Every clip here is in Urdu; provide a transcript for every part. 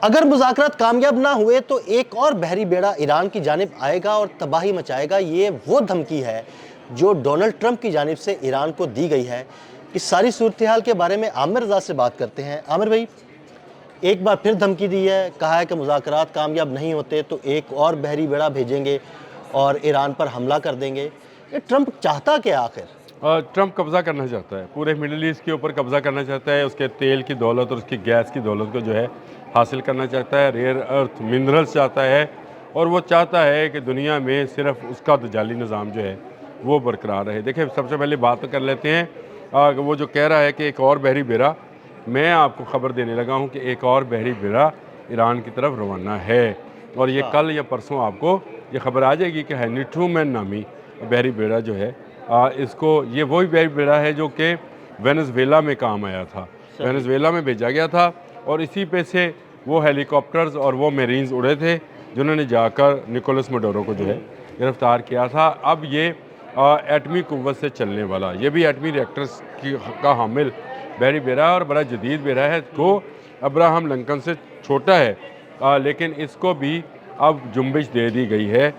اگر مذاکرات کامیاب نہ ہوئے تو ایک اور بحری بیڑا ایران کی جانب آئے گا اور تباہی مچائے گا. یہ وہ دھمکی ہے جو ڈونلڈ ٹرمپ کی جانب سے ایران کو دی گئی ہے. اس ساری صورتحال کے بارے میں عامر رضا سے بات کرتے ہیں. عامر بھائی، ایک بار پھر دھمکی دی ہے، کہا ہے کہ مذاکرات کامیاب نہیں ہوتے تو ایک اور بحری بیڑا بھیجیں گے اور ایران پر حملہ کر دیں گے. یہ ٹرمپ چاہتا کیا آخر؟ ٹرمپ قبضہ کرنا چاہتا ہے، پورے مڈل ایسٹ کے اوپر قبضہ کرنا چاہتا ہے، اس کے تیل کی دولت اور اس کی گیس کی دولت کو جو ہے حاصل کرنا چاہتا ہے، ریئر ارتھ منرلز چاہتا ہے، اور وہ چاہتا ہے کہ دنیا میں صرف اس کا تجالی نظام جو ہے وہ برقرار رہے. دیکھیں، سب سے پہلے بات کر لیتے ہیں وہ جو کہہ رہا ہے کہ ایک اور بحری بیڑا، میں آپ کو خبر دینے لگا ہوں کہ ایک اور بحری بیڑا ایران کی طرف روانہ ہے، اور یہ کل یا پرسوں آپ کو یہ خبر آ جائے گی کہ ہینری ٹرومین نامی بحری بیڑا جو ہے اس کو، یہ وہی بحری بیڑا ہے جو کہ وینزویلا میں کام آیا تھا، وینزویلا میں بھیجا گیا تھا، اور اسی پہ سے وہ ہیلی کاپٹرز اور وہ میرینز اڑے تھے جنہوں نے جا کر نکولس مڈورو کو جو ہے گرفتار کیا تھا. اب یہ ایٹمی قوت سے چلنے والا، یہ بھی ایٹمی ریئیکٹرز کا حامل بحری بیڑا اور بڑا جدید بیڑا ہے. وہ ابراہم لنکن سے چھوٹا ہے، لیکن اس کو بھی اب جنبش دے دی گئی ہے.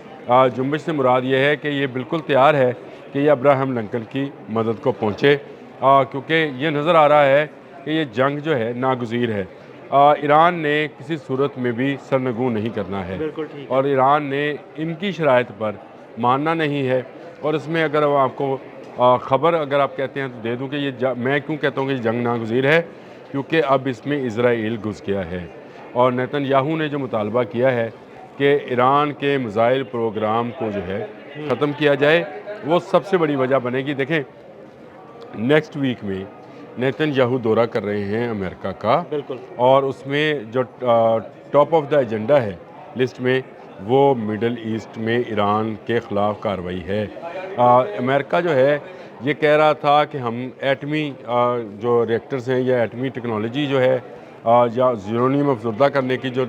جنبش سے مراد یہ ہے کہ یہ بالکل تیار ہے کہ یہ ابراہم لنکن کی مدد کو پہنچے، کیونکہ یہ نظر آ رہا ہے کہ یہ جنگ جو ہے ناگزیر ہے. ایران نے کسی صورت میں بھی سرنگوں نہیں کرنا ہے، اور ایران نے ان کی شرائط پر ماننا نہیں ہے. اور اس میں اگر آپ کو خبر اگر آپ کہتے ہیں تو دے دوں کہ یہ میں کیوں کہتا ہوں کہ یہ جنگ ناگزیر ہے، کیونکہ اب اس میں اسرائیل گھس گیا ہے، اور نیتن یاہو نے جو مطالبہ کیا ہے کہ ایران کے میزائل پروگرام کو جو ہے ختم کیا جائے، وہ سب سے بڑی وجہ بنے گی. دیکھیں، نیکسٹ ویک میں نیتن یاہو دورہ کر رہے ہیں امریکہ کا، اور اس میں جو ٹاپ آف دا ایجنڈا ہے لسٹ میں، وہ مڈل ایسٹ میں ایران کے خلاف کارروائی ہے. امریکہ جو ہے یہ کہہ رہا تھا کہ ہم ایٹمی جو ریئیکٹرز ہیں یا ایٹمی ٹیکنالوجی جو ہے یا یورینیم افزودہ کرنے کی جو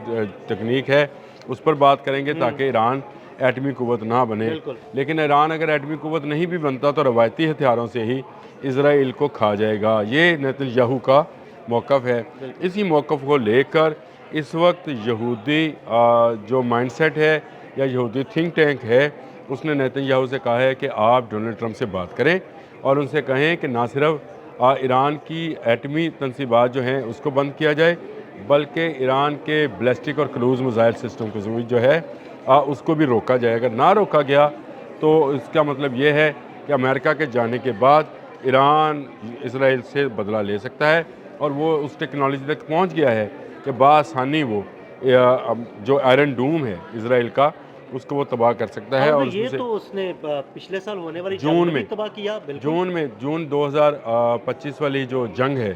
تکنیک ہے اس پر بات کریں گے تاکہ ایران ایٹمی قوت نہ بنے. لیکن ایران اگر ایٹمی قوت نہیں بھی بنتا تو روایتی ہتھیاروں سے ہی اسرائیل کو کھا جائے گا. یہ نیتن یاہو کا موقف ہے. اسی موقف کو لے کر اس وقت یہودی جو مائنڈ سیٹ ہے یا یہودی تھنک ٹینک ہے، اس نے نیتن یاہو سے کہا ہے کہ آپ ڈونلڈ ٹرمپ سے بات کریں اور ان سے کہیں کہ نہ صرف ایران کی ایٹمی تنصیبات جو ہیں اس کو بند کیا جائے، بلکہ ایران کے بیلسٹک اور کروز میزائل سسٹم کو جو ہے اس کو بھی روکا جائے. اگر نہ روکا گیا تو اس کا مطلب یہ ہے کہ امریکہ کے جانے کے بعد ایران اسرائیل سے بدلہ لے سکتا ہے، اور وہ اس ٹیکنالوجی تک پہنچ گیا ہے کہ بآسانی وہ جو آئرن ڈوم ہے اسرائیل کا، اس کو وہ تباہ کر سکتا ہے. اور یہ تو اس نے پچھلے سال ہونے والی جنگ میں تباہ کیا. جون 2025 والی جو جنگ ہے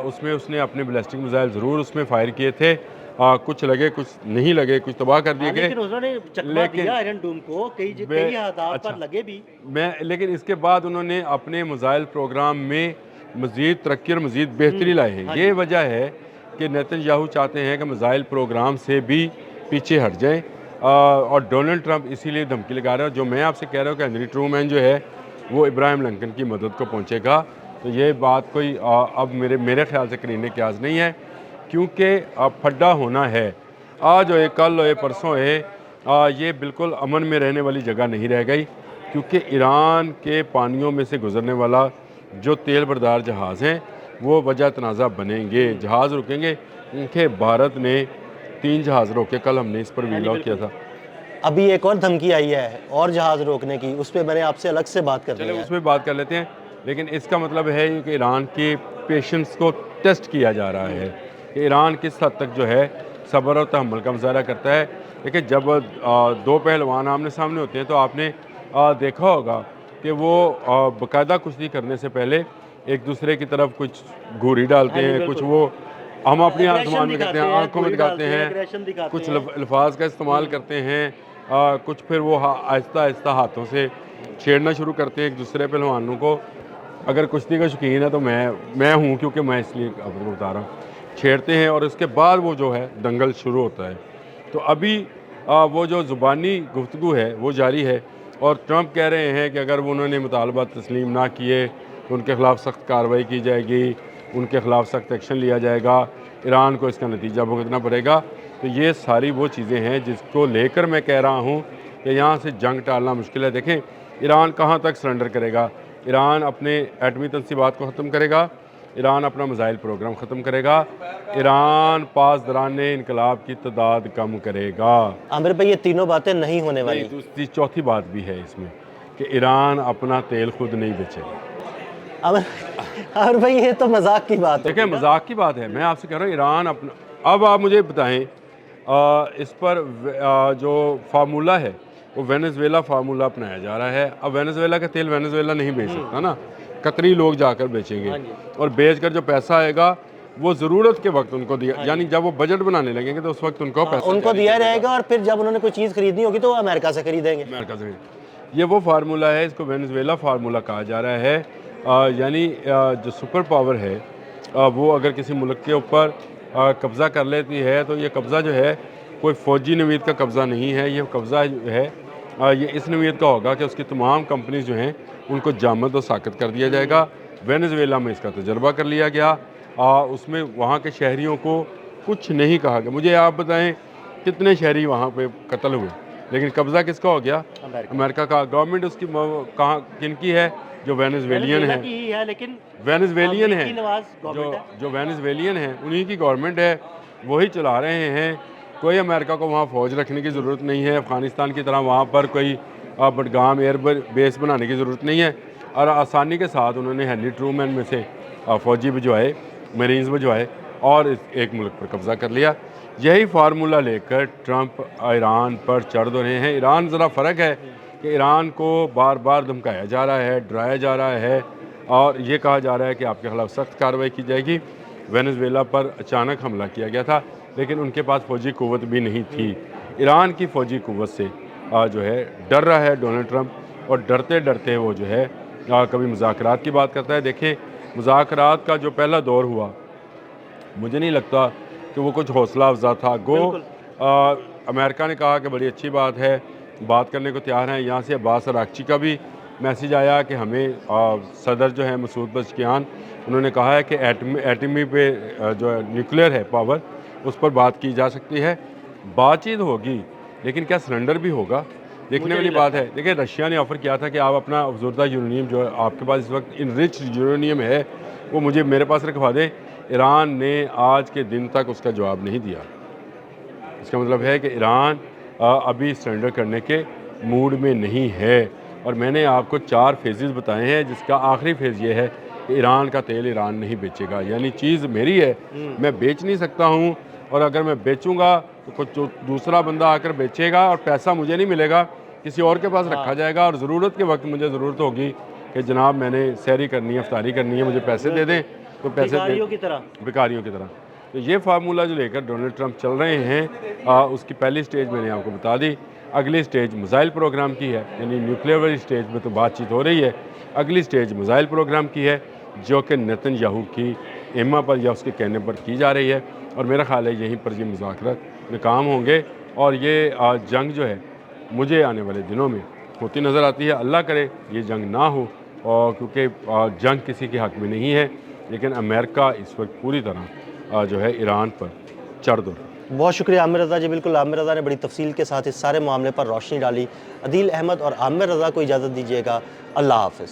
اس میں اس نے اپنے بیلسٹک میزائل ضرور اس میں فائر کیے تھے، کچھ لگے کچھ نہیں لگے، کچھ تباہ کر دیے گئے، لیکن انہوں نے چکمہ دیا آئرن ڈوم کو، کئی اہداف پر لگے بھی. لیکن اس کے بعد انہوں نے اپنے میزائل پروگرام میں مزید ترقی اور مزید بہتری لائے ہیں. یہ وجہ ہے کہ نیتن یاہو چاہتے ہیں کہ میزائل پروگرام سے بھی پیچھے ہٹ جائیں، اور ڈونلڈ ٹرمپ اسی لیے دھمکی لگا رہا ہے. جو میں آپ سے کہہ رہا ہوں کہ ہینری ٹرومین جو ہے وہ ابراہم لنکن کی مدد کو پہنچے گا، تو یہ بات کوئی اب میرے خیال سے کرینے کی آز نہیں ہے، کیونکہ پھڈا ہونا ہے. آج ہوئے کل ہوئے پرسوں ہوئے، یہ بالکل امن میں رہنے والی جگہ نہیں رہ گئی، کیونکہ ایران کے پانیوں میں سے گزرنے والا جو تیل بردار جہاز ہیں وہ وجہ تنازع بنیں گے، جہاز رکیں گے. کیونکہ بھارت نے 3 جہاز روکے، کل ہم نے اس پر ویڈیو کیا تھا. ابھی ایک اور دھمکی آئی ہے اور جہاز روکنے کی، اس پہ میں نے آپ سے الگ سے بات کرنی ہے. اس پہ بات کر لیتے ہیں. لیکن اس کا مطلب ہے کہ ایران کی پیشنس کو ٹیسٹ کیا جا رہا ہے کہ ایران کس حد تک جو ہے صبر اور تحمل کا مظاہرہ کرتا ہے. دیکھیں، جب دو پہلوان آمنے سامنے ہوتے ہیں تو آپ نے دیکھا ہوگا کہ وہ باقاعدہ کشتی کرنے سے پہلے ایک دوسرے کی طرف کچھ گھوری ڈالتے ہیں، کچھ وہ ہم اپنی آسمان میں کرتے ہیں، آنکھوں میں دکھاتے ہیں، کچھ الفاظ کا استعمال کرتے ہیں، کچھ پھر وہ آہستہ آہستہ ہاتھوں سے چھیڑنا شروع کرتے ہیں ایک دوسرے پہلوانوں کو. اگر کشتی کا شوقین ہے تو میں ہوں، کیونکہ میں اس لیے آپ کو بتا رہا ہوں، چھیڑتے ہیں اور اس کے بعد وہ جو ہے دنگل شروع ہوتا ہے. تو ابھی وہ جو زبانی گفتگو ہے وہ جاری ہے، اور ٹرمپ کہہ رہے ہیں کہ اگر انہوں نے مطالبات تسلیم نہ کیے تو ان کے خلاف سخت کارروائی کی جائے گی، ان کے خلاف سخت ایکشن لیا جائے گا. ایران کو اس کا نتیجہ بھگتنا پڑے گا۔ تو یہ ساری وہ چیزیں ہیں جس کو لے کر میں کہہ رہا ہوں کہ یہاں سے جنگ ٹالنا مشکل ہے۔ دیکھیں ایران کہاں تک سرنڈر کرے گا؟ ایران اپنے ایٹمی تنصیبات کو ختم کرے گا، ایران اپنا میزائل پروگرام ختم کرے گا، ایران پاسداران انقلاب کی تعداد کم کرے گا۔ عامر بھائی یہ تینوں باتیں نہیں ہونے والی۔ دوسری چوتھی بات بھی ہے اس میں کہ ایران اپنا تیل خود نہیں بیچے گا۔ عامر بھائی یہ تو مذاق کی بات ہے۔ دیکھیں مذاق کی بات ہے، میں آپ سے کہہ رہا ہوں ایران اپنا، اب آپ مجھے بتائیں اس پر جو فارمولہ ہے وہ وینزویلا فارمولہ اپنایا جا رہا ہے۔ اب وینزویلا کا تیل وینزویلا نہیں بیچ سکتا نا، قطری لوگ جا کر بیچیں گے، اور بیچ کر جو پیسہ آئے گا وہ ضرورت کے وقت ان کو دیا، یعنی جب وہ بجٹ بنانے لگیں گے تو اس وقت ان کو پیسہ ان کو دیا جائے گا، اور پھر جب انہوں نے کوئی چیز خریدنی ہوگی تو وہ امریکہ سے خریدیں گے۔ امریکہ سے۔ یہ وہ فارمولہ ہے، اس کو وینزویلا فارمولہ کہا جا رہا ہے۔ یعنی جو سپر پاور ہے وہ اگر کسی ملک کے اوپر قبضہ کر لیتی ہے تو یہ قبضہ جو ہے کوئی فوجی نوید کا قبضہ نہیں ہے، یہ قبضہ جو ہے یہ اس نوید کا ہوگا کہ اس کی تمام کمپنیز جو ہیں ان کو جامد و ساکت کر دیا جائے گا۔ وینزویلا میں اس کا تجربہ کر لیا گیا، اس میں وہاں کے شہریوں کو کچھ نہیں کہا گیا۔ مجھے آپ بتائیں کتنے شہری وہاں پہ قتل ہوئے، لیکن قبضہ کس کا ہو گیا؟ امریکہ کا۔ گورنمنٹ اس کی کہاں کن کی ہے؟ جو وینزویلین ہے، وینزویلین ہیں، جو وینزویلین ہیں انہی کی گورنمنٹ ہے، وہی چلا رہے ہیں۔ کوئی امریکہ کو وہاں فوج رکھنے کی ضرورت نہیں ہے، افغانستان کی طرح وہاں پر کوئی بڈگام ایئر بیس بنانے کی ضرورت نہیں ہے، اور آسانی کے ساتھ انہوں نے ہینری ٹرومین میں سے فوجی بھجوائے، میرینز بھجوائے اور ایک ملک پر قبضہ کر لیا۔ یہی فارمولہ لے کر ٹرمپ ایران پر چڑھ دو رہے ہیں۔ ایران ذرا فرق ہے کہ ایران کو بار بار دھمکایا جا رہا ہے، ڈرایا جا رہا ہے، اور یہ کہا جا رہا ہے کہ آپ کے خلاف سخت کارروائی کی جائے گی۔ وینزویلا پر اچانک حملہ کیا گیا تھا، لیکن ان کے پاس فوجی قوت بھی نہیں تھی۔ ایران کی فوجی قوت سے جو ہے ڈر رہا ہے ڈونلڈ ٹرمپ، اور ڈرتے ڈرتے وہ جو ہے کبھی مذاکرات کی بات کرتا ہے۔ دیکھیں مذاکرات کا جو پہلا دور ہوا مجھے نہیں لگتا کہ وہ کچھ حوصلہ افزا تھا۔ گو امریکہ نے کہا کہ بڑی اچھی بات ہے، بات کرنے کو تیار ہیں۔ یہاں سے عباس عراقچی کا بھی میسیج آیا کہ ہمیں صدر جو ہے مسعود پزشکیان انہوں نے کہا ہے کہ ایٹمی پہ جو نیوکلیئر ہے پاور اس پر بات کی جا سکتی ہے، بات چیت ہوگی، لیکن کیا سرنڈر بھی ہوگا؟ دیکھنے والی بات ہے۔ دیکھیں رشیا نے آفر کیا تھا کہ آپ اپنا افزودہ یورینیم جو آپ کے پاس اس وقت انرچ یورینیم ہے وہ مجھے میرے پاس رکھوا دیں۔ ایران نے آج کے دن تک اس کا جواب نہیں دیا۔ اس کا مطلب ہے کہ ایران ابھی سرنڈر کرنے کے موڈ میں نہیں ہے، اور میں نے آپ کو 4 فیزز بتائے ہیں، جس کا آخری فیز یہ ہے کہ ایران کا تیل ایران نہیں بیچے گا۔ یعنی چیز میری ہے، میں بیچ نہیں سکتا ہوں، اور اگر میں بیچوں گا تو کچھ دوسرا بندہ آ کر بیچے گا، اور پیسہ مجھے نہیں ملے گا، کسی اور کے پاس رکھا جائے گا، اور ضرورت کے وقت مجھے ضرورت ہوگی کہ جناب میں نے سحری کرنی ہے، افطاری کرنی ہے، مجھے پیسے دے دیں، تو پیسے بھکاریوں کی طرح۔ تو یہ فارمولہ جو لے کر ڈونلڈ ٹرمپ چل رہے ہیں، اس کی پہلی سٹیج میں نے آپ کو بتا دی۔ اگلی سٹیج میزائل پروگرام کی ہے، یعنی نیوکلیئر والی سٹیج میں تو بات چیت ہو رہی ہے، اگلی سٹیج میزائل پروگرام کی ہے، جو کہ نیتن یاہو کی ایما پر یا اس کے کہنے پر کی جا رہی ہے، اور میرا خیال ہے یہیں پر یہ مذاکرات ناکام ہوں گے، اور یہ جنگ جو ہے مجھے آنے والے دنوں میں ہوتی نظر آتی ہے۔ اللہ کرے یہ جنگ نہ ہو، اور کیونکہ جنگ کسی کے حق میں نہیں ہے، لیکن امریکہ اس وقت پوری طرح جو ہے ایران پر چڑھ دو۔ بہت شکریہ عامر رضا جی، بالکل عامر رضا نے بڑی تفصیل کے ساتھ اس سارے معاملے پر روشنی ڈالی۔ عدیل احمد اور عامر رضا کو اجازت دیجیے گا، اللہ حافظ۔